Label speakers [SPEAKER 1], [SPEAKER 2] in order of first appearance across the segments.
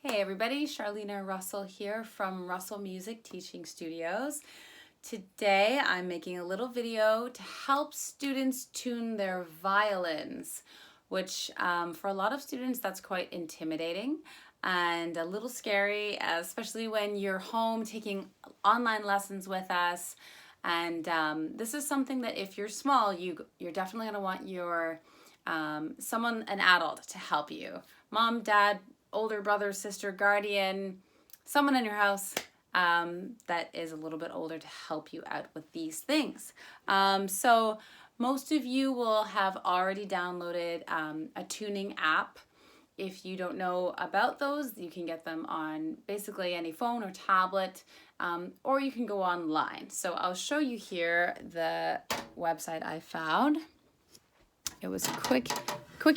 [SPEAKER 1] Hey everybody, Charlena Russell here from Russell Music Teaching Studios. Today I'm making a little video to help students tune their violins, which for a lot of students that's quite intimidating and a little scary, especially when you're home taking online lessons with us. And this is something that if you're small, you're definitely going to want your an adult to help you. Mom, dad, older brother, sister, guardian, someone in your house that is a little bit older to help you out with these things. So most of you will have already downloaded a tuning app. If you don't know about those, you can get them on basically any phone or tablet, or you can go online. So I'll show you here the website I found. It was quick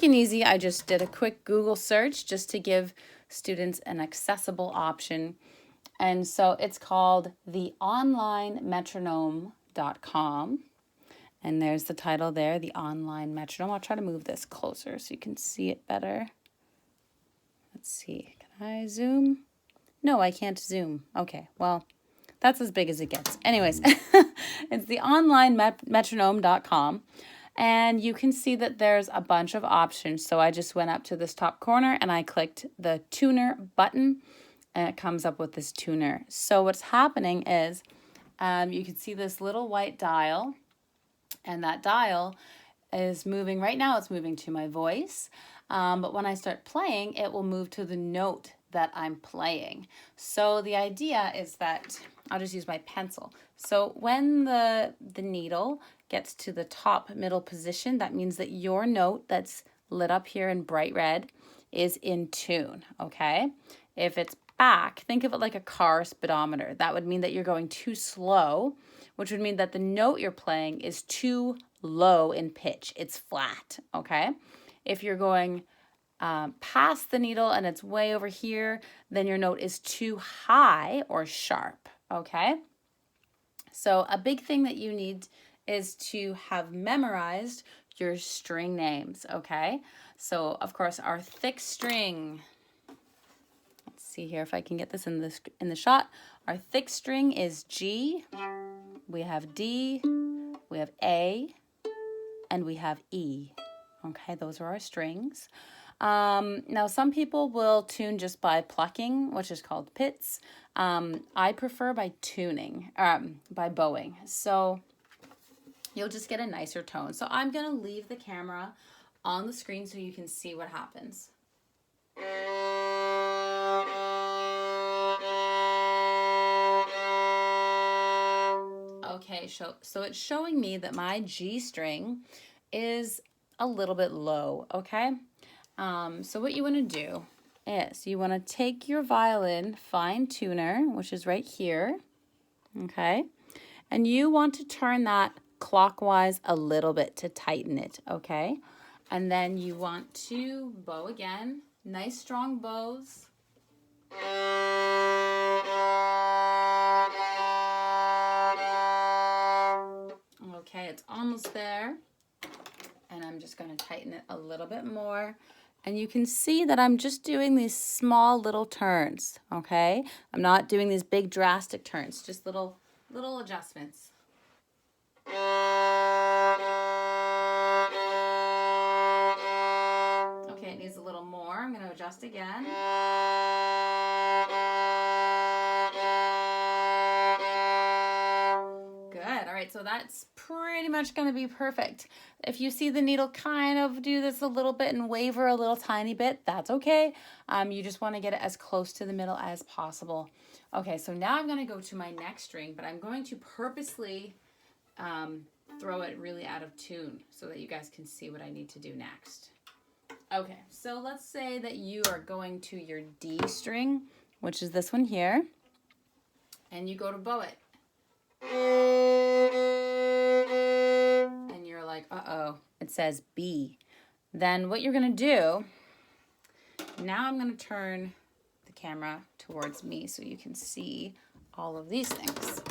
[SPEAKER 1] and easy. I just did a quick Google search just to give students an accessible option. And so it's called the onlinemetronome.com. And there's the title there, the online metronome. I'll try to move this closer so you can see it better. Let's see, can I zoom? No, I can't zoom. Okay, well, that's as big as it gets. Anyways, it's the onlinemetronome.com. And you can see that there's a bunch of options. So I just went up to this top corner and I clicked the tuner button and it comes up with this tuner. So what's happening is you can see this little white dial, and that dial is moving. Right now it's moving to my voice, but when I start playing, it will move to the note that I'm playing. So the idea is that I'll just use my pencil. So when the needle gets to the top middle position, that means that your note that's lit up here in bright red is in tune, okay? If it's back, think of it like a car speedometer. That would mean that you're going too slow, which would mean that the note you're playing is too low in pitch. It's flat, okay? If you're going past the needle and it's way over here, then your note is too high or sharp, okay? So a big thing that you need is to have memorized your string names, okay? So of course our thick string, let's see here if I can get this in the shot. Our thick string is G, we have D, we have A, and we have E. Okay, those are our strings. Now some people will tune just by plucking, which is called pits. I prefer by tuning, by bowing. So you'll just get a nicer tone. So I'm gonna leave the camera on the screen so you can see what happens. Okay, so it's showing me that my G string is a little bit low, okay? So what you want to do is you want to take your violin fine tuner, which is right here, okay? And you want to turn that clockwise a little bit to tighten it, okay? And then you want to bow again, nice strong bows. Okay, it's almost there. And I'm just going to tighten it a little bit more. And you can see that I'm just doing these small little turns, okay? I'm not doing these big drastic turns, just little adjustments. Okay, it needs a little more. I'm going to adjust again. Good. All right, so that's pretty much going to be perfect. If you see the needle kind of do this a little bit and waver a little tiny bit, that's okay. You just want to get it as close to the middle as possible. Okay, so now I'm going to go to my next string, but I'm going to purposely throw it really out of tune so that you guys can see what I need to do next. Okay, so let's say that you are going to your D string, which is this one here, and you go to bow it. And you're like, uh-oh, it says B. Then what you're going to do, now I'm going to turn the camera towards me so you can see all of these things.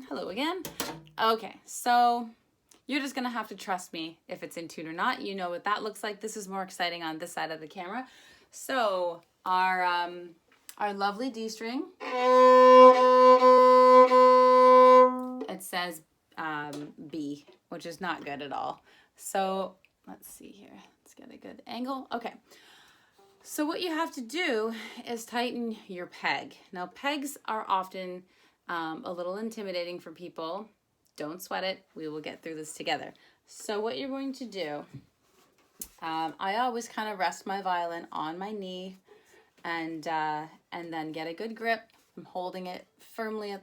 [SPEAKER 1] Hello again. Okay, so You're just gonna have to trust me if it's in tune or not. You know what that looks like. This is more exciting on this side of the camera. So our lovely D string, it says B, which is not good at all. So let's see here. Let's get a good angle. Okay. So what you have to do is tighten your peg. Now pegs are often a little intimidating for people. Don't sweat it. We will get through this together. So what you're going to do, I always kind of rest my violin on my knee and then get a good grip. I'm holding it firmly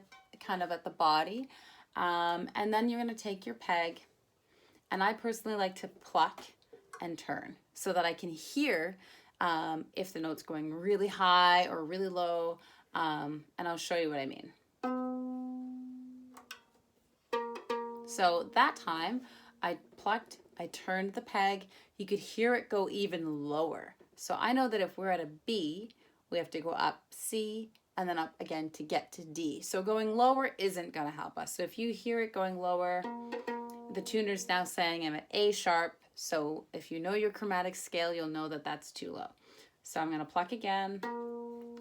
[SPEAKER 1] kind of at the body. And then you're going to take your peg, and I personally like to pluck and turn so that I can hear if the note's going really high or really low, and I'll show you what I mean. So that time I plucked, I turned the peg, you could hear it go even lower. So I know that if we're at a B, we have to go up C and then up again to get to D. So going lower isn't going to help us. So if you hear it going lower, the tuner's now saying I'm at A sharp. So if you know your chromatic scale, you'll know that that's too low. So I'm going to pluck again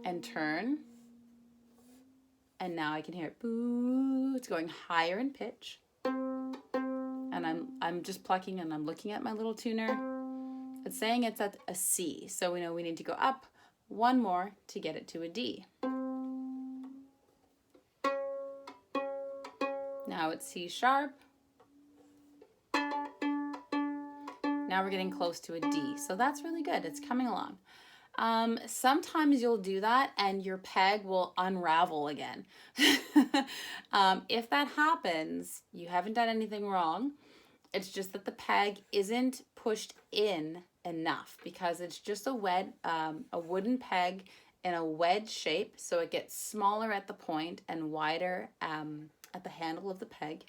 [SPEAKER 1] and turn. And now I can hear it. Boo. It's going higher in pitch. And I'm just plucking and I'm looking at my little tuner. It's saying it's at a C. So we know we need to go up one more to get it to a D. Now it's C sharp. Now we're getting close to a D. So that's really good. It's coming along. Sometimes you'll do that and your peg will unravel again. If that happens, you haven't done anything wrong. It's just that the peg isn't pushed in enough because it's just a wooden peg in a wedge shape. So it gets smaller at the point and wider at the handle of the peg.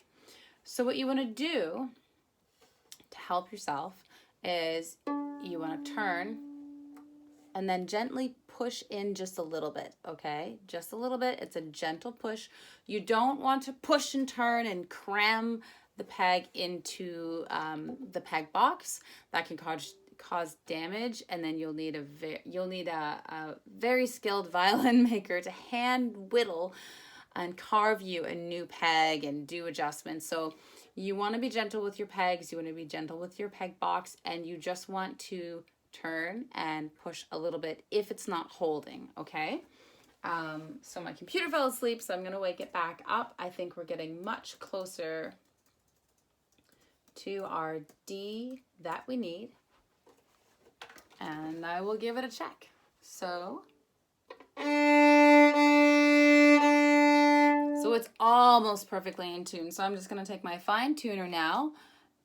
[SPEAKER 1] So what you want to do to help yourself is you want to turn and then gently push in just a little bit, okay? Just a little bit. It's a gentle push. You don't want to push and turn and cram the peg into the peg box. That can cause damage, and then you'll need a very skilled violin maker to hand whittle and carve you a new peg and do adjustments. So you want to be gentle with your pegs. You want to be gentle with your peg box, and you just want to turn and push a little bit if it's not holding, okay? So my computer fell asleep, so I'm going to wake it back up. I think we're getting much closer to our D that we need, and I will give it a check. So it's almost perfectly in tune. So I'm just going to take my fine tuner now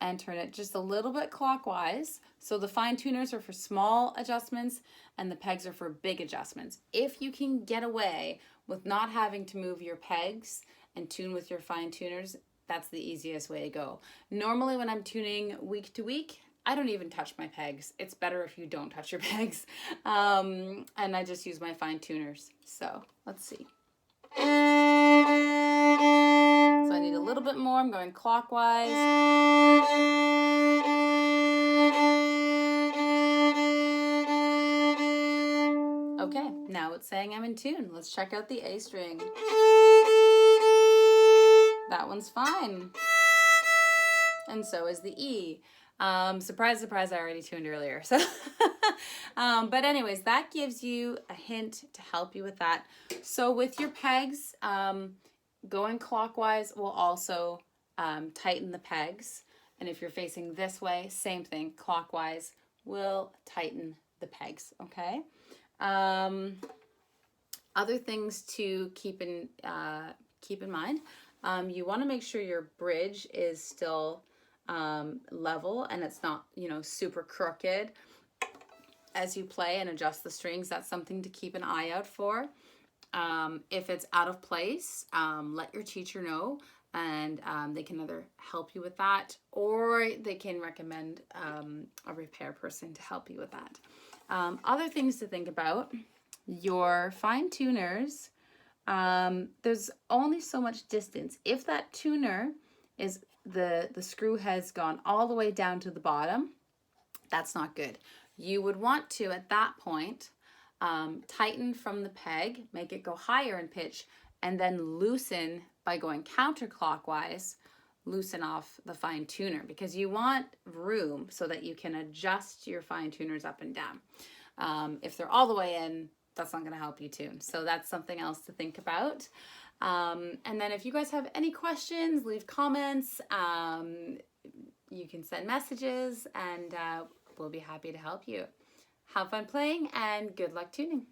[SPEAKER 1] and turn it just a little bit clockwise. So the fine tuners are for small adjustments and the pegs are for big adjustments. If you can get away with not having to move your pegs and tune with your fine tuners, that's the easiest way to go. Normally when I'm tuning week to week, I don't even touch my pegs. It's better if you don't touch your pegs. And I just use my fine tuners. So let's see. So I need a little bit more. I'm going clockwise. Okay, now it's saying I'm in tune. Let's check out the A string. That one's fine. And so is the E. Surprise, surprise, I already tuned earlier. So, but anyways, that gives you a hint to help you with that. So with your pegs, going clockwise will also tighten the pegs. And if you're facing this way, same thing, clockwise will tighten the pegs, okay? Other things to keep in mind, you want to make sure your bridge is still level and it's not, super crooked as you play and adjust the strings. That's something to keep an eye out for. If it's out of place, let your teacher know, and they can either help you with that or they can recommend a repair person to help you with that. Other things to think about, your fine tuners, there's only so much distance. If that tuner is the screw has gone all the way down to the bottom, that's not good. You would want to, at that point, tighten from the peg, make it go higher in pitch, and then loosen by going counterclockwise, loosen off the fine tuner, because you want room so that you can adjust your fine tuners up and down. If they're all the way in, that's not going to help you tune. So that's something else to think about. And then if you guys have any questions, leave comments. You can send messages, and we'll be happy to help you. Have fun playing, and good luck tuning.